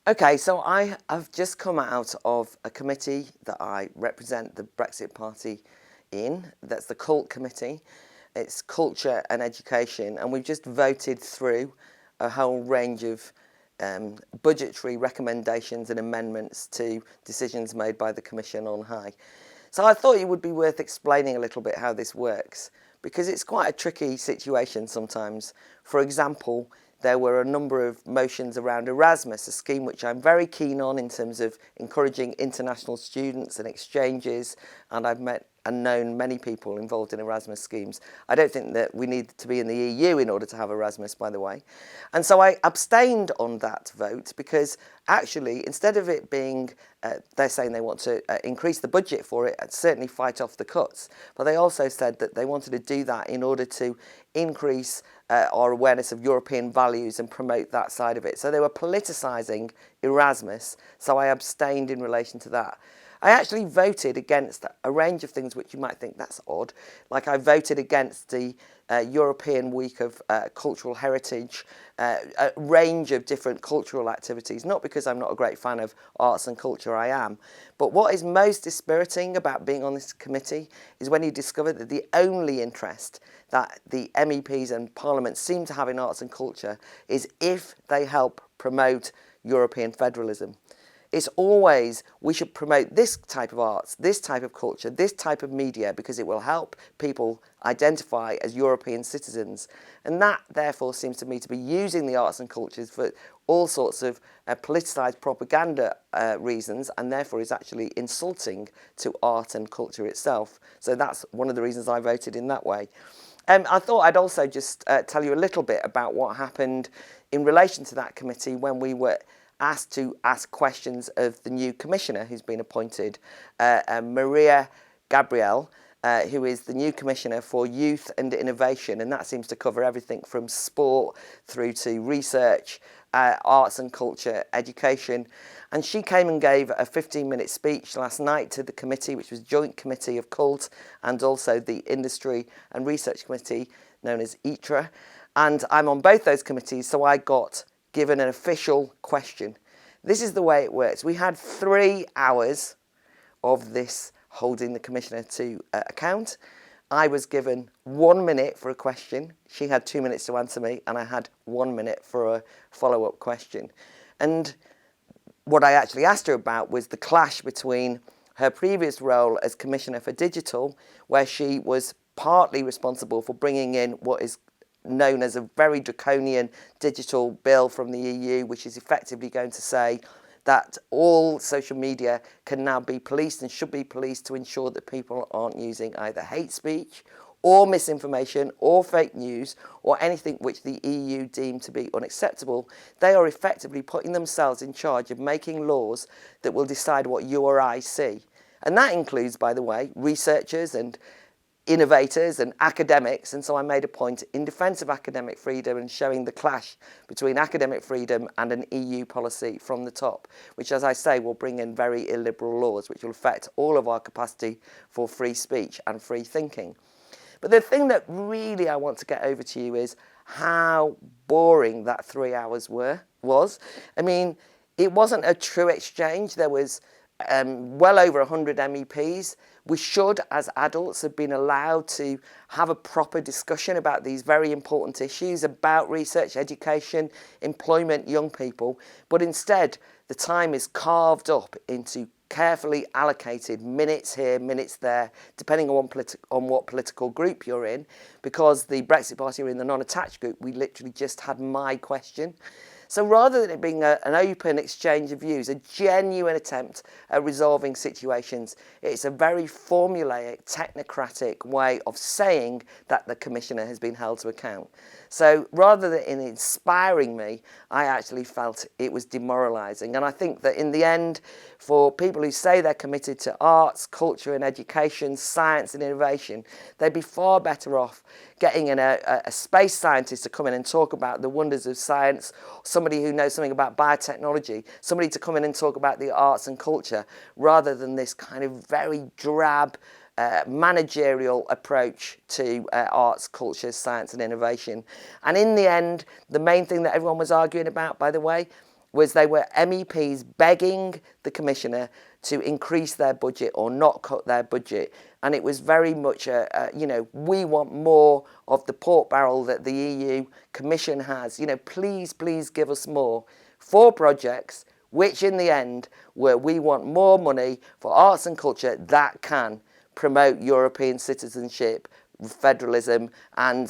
Okay, so I have just come out of a committee that I represent the Brexit Party in. That's the CULT committee. It's culture and education, and we've just voted through a whole range of budgetary recommendations and amendments to decisions made by the Commission on High. So I thought it would be worth explaining a little bit how this works, because it's quite a tricky situation sometimes. For example, there were a number of motions around Erasmus, a scheme which I'm very keen on in terms of encouraging international students and exchanges, and I've met and known many people involved in Erasmus schemes. I don't think that we need to be in the EU in order to have Erasmus, by the way. And so I abstained on that vote because actually, instead of it being, they're saying they want to increase the budget for it and certainly fight off the cuts, but they also said that they wanted to do that in order to increase our awareness of European values and promote that side of it. So they were politicising Erasmus, so I abstained in relation to that. I actually voted against a range of things which you might think that's odd. Like I voted against the European Week of Cultural Heritage, a range of different cultural activities, not because I'm not a great fan of arts and culture, I am. But what is most dispiriting about being on this committee is when you discover that the only interest that the MEPs and Parliament seem to have in arts and culture is if they help promote European federalism. It's always, we should promote this type of arts, this type of culture, this type of media, because it will help people identify as European citizens. And that, therefore, seems to me to be using the arts and cultures for all sorts of politicised propaganda reasons, and therefore is actually insulting to art and culture itself. So that's one of the reasons I voted in that way. I thought I'd also just tell you a little bit about what happened in relation to that committee when we were asked to ask questions of the new commissioner who's been appointed, Maria Gabriel, who is the new commissioner for youth and innovation, and that seems to cover everything from sport through to research, arts and culture, education. And she came and gave a 15-minute speech last night to the committee, which was joint committee of CULT and also the industry and research committee known as ITRA. And I'm on both those committees, so I got given an official question. This is the way it works. We had 3 hours of this holding the commissioner to account. I was given 1 minute for a question. She had 2 minutes to answer me, and I had 1 minute for a follow-up question. And what I actually asked her about was the clash between her previous role as Commissioner for Digital, where she was partly responsible for bringing in what is known as a very draconian digital bill from the EU, which is effectively going to say that all social media can now be policed and should be policed to ensure that people aren't using either hate speech or misinformation or fake news or anything which the EU deemed to be unacceptable. They are effectively putting themselves in charge of making laws that will decide what you or I see. And that includes, by the way, researchers and innovators and academics, and so I made a point in defence of academic freedom and showing the clash between academic freedom and an EU policy from the top, which, as I say, will bring in very illiberal laws which will affect all of our capacity for free speech and free thinking. But the thing that really I want to get over to you is how boring that 3 hours was. I mean, it wasn't a true exchange. There was well over 100 MEPs. We should, as adults, have been allowed to have a proper discussion about these very important issues, about research, education, employment, young people. But instead, the time is carved up into carefully allocated minutes here, minutes there, depending on what political group you're in. Because the Brexit Party were in the non-attached group, we literally just had my question. So rather than it being an open exchange of views, a genuine attempt at resolving situations, it's a very formulaic, technocratic way of saying that the Commissioner has been held to account. So rather than in inspiring me, I actually felt it was demoralising. And I think that in the end, for people who say they're committed to arts, culture and education, science and innovation, they'd be far better off getting in a space scientist to come in and talk about the wonders of science, somebody who knows something about biotechnology, somebody to come in and talk about the arts and culture, rather than this kind of very drab managerial approach to arts, culture, science and innovation. And in the end, the main thing that everyone was arguing about, by the way, was they were MEPs begging the Commissioner to increase their budget or not cut their budget. And it was very much you know, we want more of the pork barrel that the EU Commission has. You know, please, please give us more. 4 projects, which in the end were we want more money for arts and culture that can promote European citizenship, federalism, and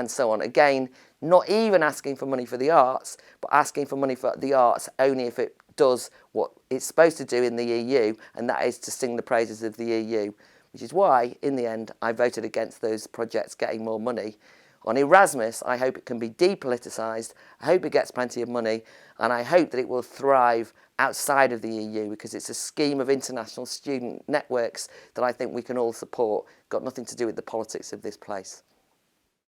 so on. Again, not even asking for money for the arts, but asking for money for the arts only if it does what it's supposed to do in the EU, and that is to sing the praises of the EU, which is why, in the end, I voted against those projects getting more money. On Erasmus, I hope it can be depoliticised, I hope it gets plenty of money, and I hope that it will thrive outside of the EU, because it's a scheme of international student networks that I think we can all support. Got nothing to do with the politics of this place.